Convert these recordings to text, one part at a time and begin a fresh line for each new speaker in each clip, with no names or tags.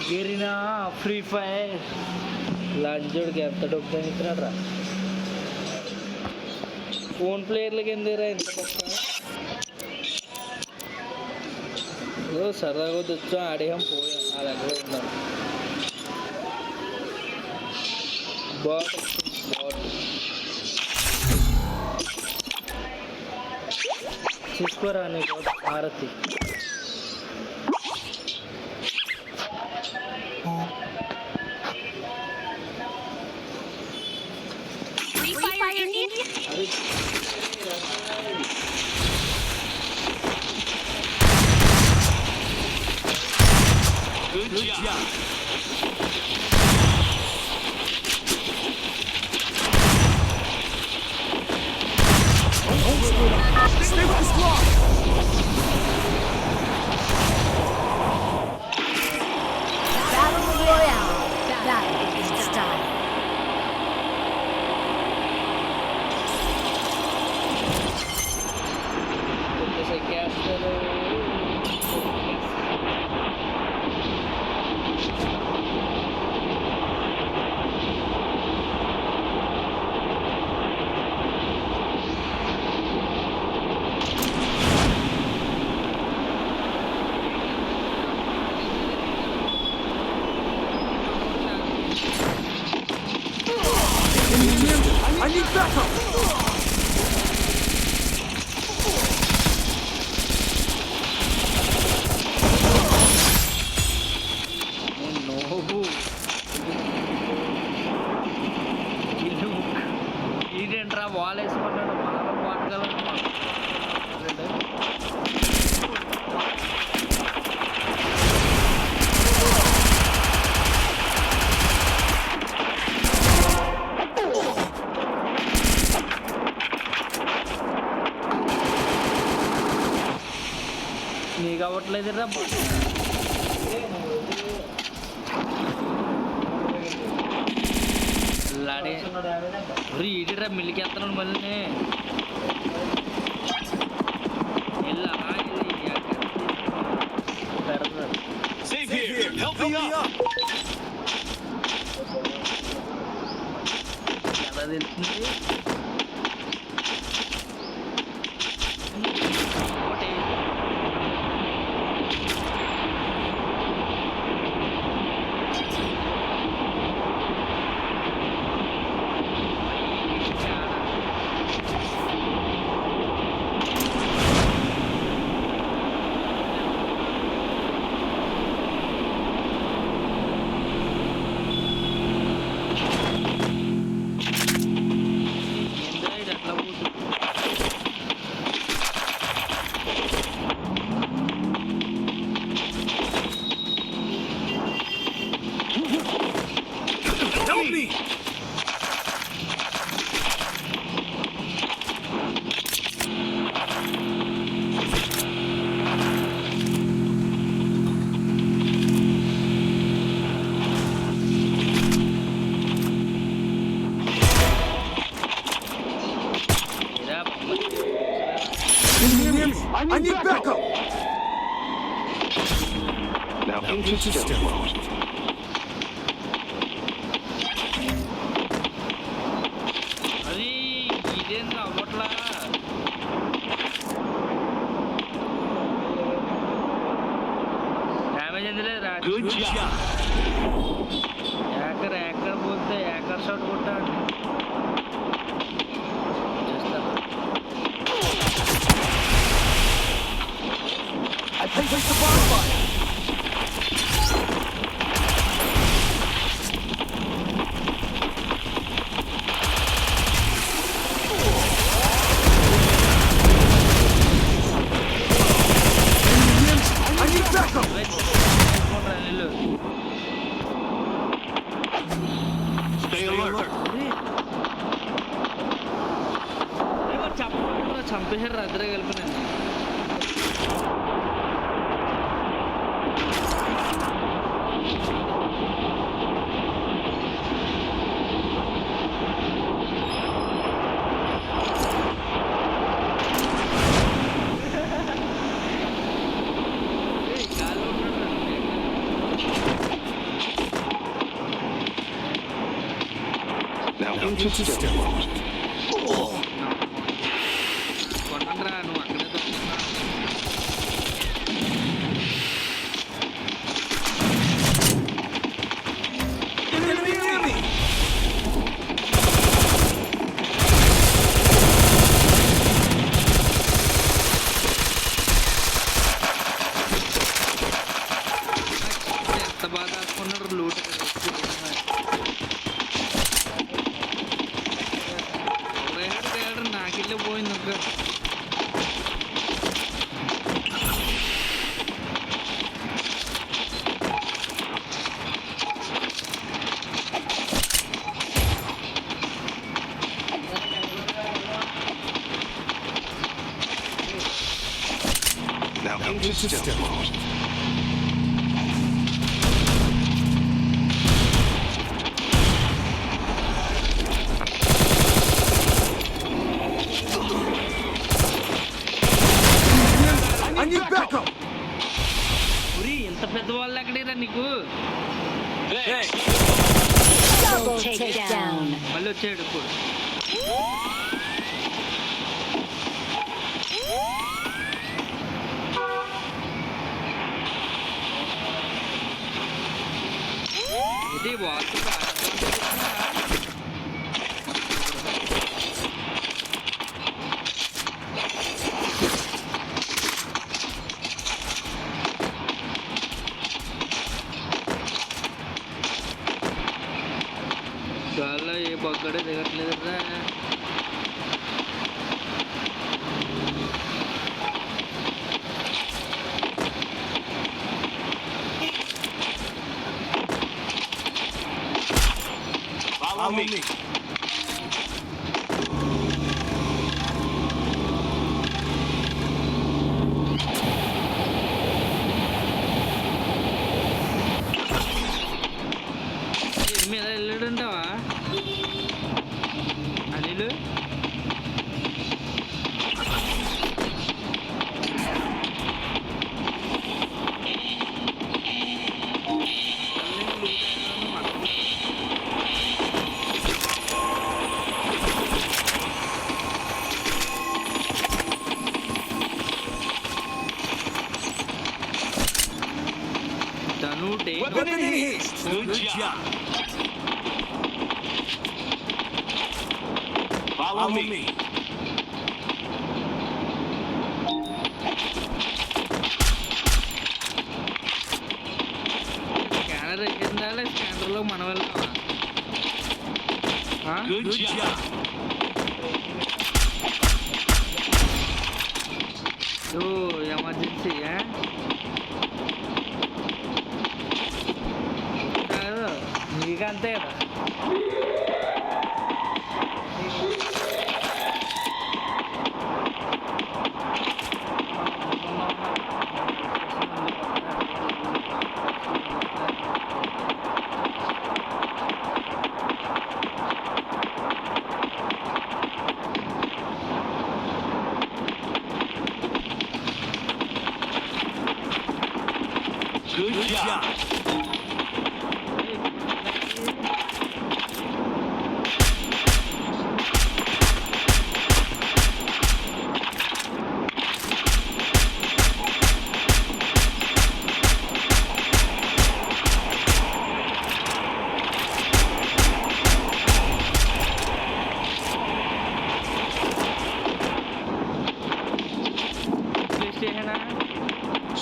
గిరినా free fire లంచోడికి ఎంత డబ్బు ఇస్తున్నాడు రా. ఫోన్ ప్లేయర్లకి ఎందుకురా ఎంత పక్క సరదాగా వచ్చాం ఆడేం పోయాం ఆ దగ్గర ఉన్నాం. బాట్ చూసుకోరా నీకు హారతి.
Good job. Stay with the squad.
Battle Royale. Battle is style.
I need backup.
ఈడేంట్రా వాల్ వేసుకున్నాడు మనం వాడగలం. నీకు అవ్వట్లేదు రా లాడే ఈడరా మిల్లికెత్తున్నాడు మళ్ళీ
Save here. Help me up.
ఎలా తెలుస్తుంది ఒకటి
Help me. I need backup. Now into stealth mode.
అది ఇదేం అవ్వట్లా డ్యామేజ్ ఎందులేదు రా.
Good job.
ఎక్కడ పోతే ఎక్కడ షాట్ కొట్టాడు
I place the bonfire. I need backup. Stay alert.
చంపేశారు అద్దరే కలిపినాను. గాలి ఉంటాడు
into stealth mode.
కొనండ్రా నువ్వు అక్కడే దొరుకుతున్నా. ఎంత బాగా దాచుకున్నాడు లూట్ నాకెళ్ళి పోయింది ఇంకా.
Now into stealth mode. I need backup.
ఉరి ఎంత పెద్ద వాళ్ళు ఎక్కడేరా నీకు.
Double takedown.
మళ్ళీ వచ్చాడు ఇప్పుడు. ఇది వాసు చాలా ఏ బొగ్గడే దిగట్లేదురా.
Follow me.
మీద వెళ్ళాడంటావా అనిలు. తను
Weapon in haste. Good job. Follow me.
Scanner ఎక్కిందా స్కానర్లో మనం వెళ్తామా.
Good job.
ఎమర్జెన్సీ నీకంతే కదా.
Good job.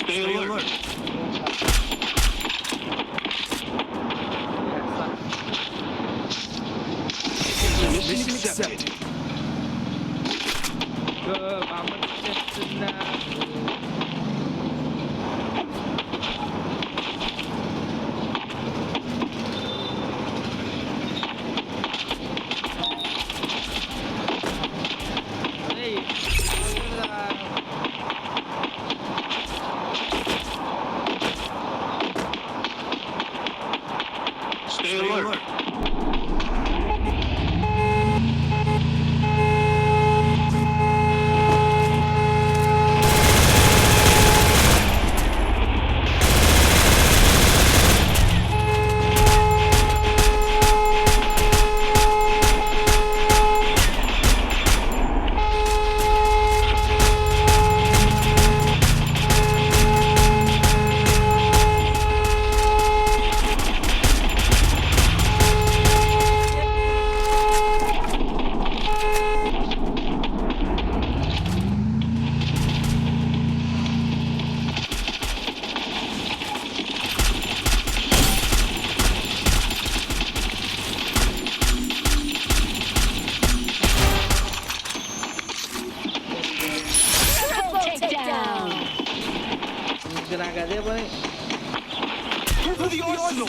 Stay alert. Mission accepted. Stay alert.
ఇంకా నాకు అదే పని.
Go for the arsenal.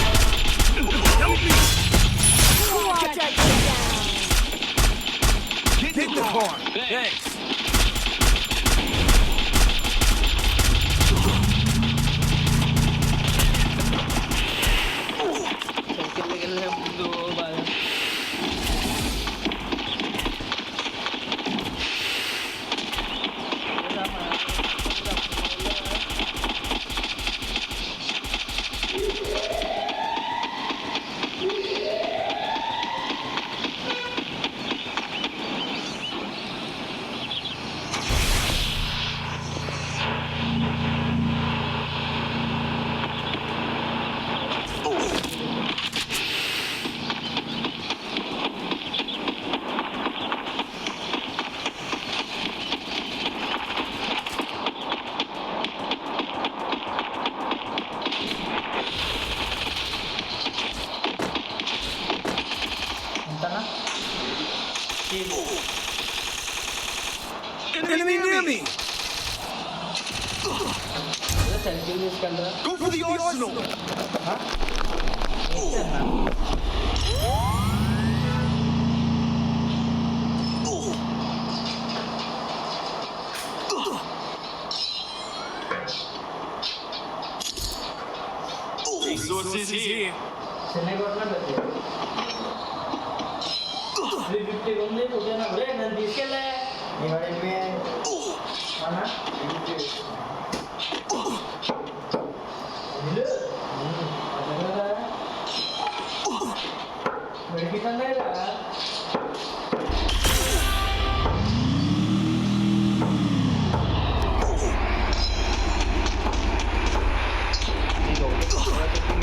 Help me.
Quadra takedown.
Get in the car. Thanks.
వెళ్ళే ముందు బాగా
Enemy near me.
సెల్ఫీ తీసుకెళ్ళరా.
Go for the arsenal. Resources here.
Chennai కొట్టినా పెద్ద 350 ఉంది ఉదయం రే నన్ను తీసుకెళ్ళే మెడికిట్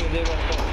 ఇదే కొడతాం.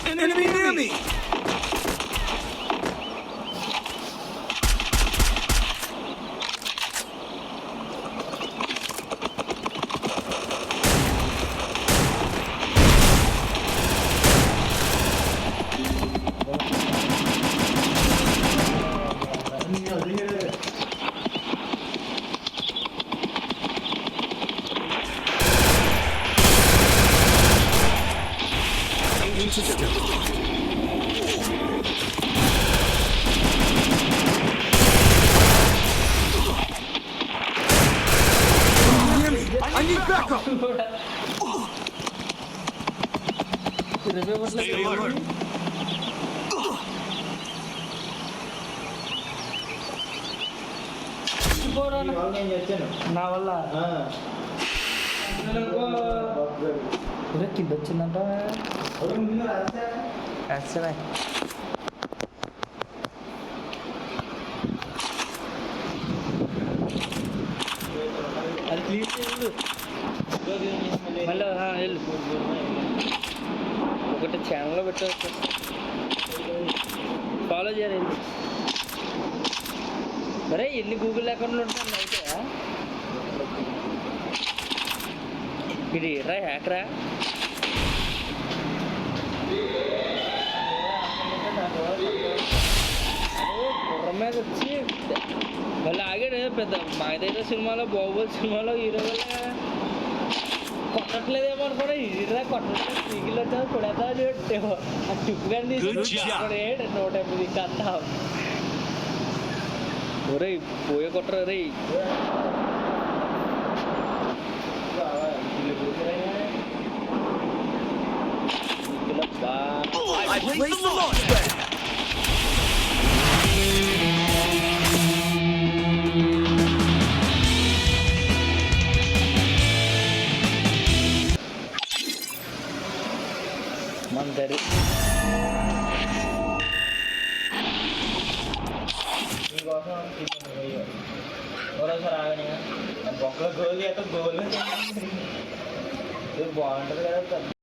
Enemy near me. I need backup. Stay alert.
నా వల్ల కింద వచ్చిందంట. అసలే అది క్లీన్ చేయదు మళ్ళీ వెళ్ళు. ఒకటి ఛానల్లో పెట్టవచ్చు, ఫాలో చేయాలి. మరే ఎన్ని గూగుల్ అకౌంట్లు ఉంటాయి అయితే ఇది రా హ్యాకరా మీద వచ్చి మళ్ళీ ఆగాడు పెద్ద మాయదైన సినిమాలో బాహుబలి సినిమాలో హీరో వల్ల కొట్టట్లేదేమో అనుకోండి హీరో కొట్టట్లేదు స్పీకిల్ వచ్చా కొడతా పెట్టేమో ఆ టిప్పు కానీ తీసుకుంటే 150 కట్టా ఒరే పోయే కొట్టరా రే
I placed the launch pad.
మందరి మీకోసం మరోసారి ఆగని బొక్కలో గోలు అయితే గోలు బాగుంటుంది కదా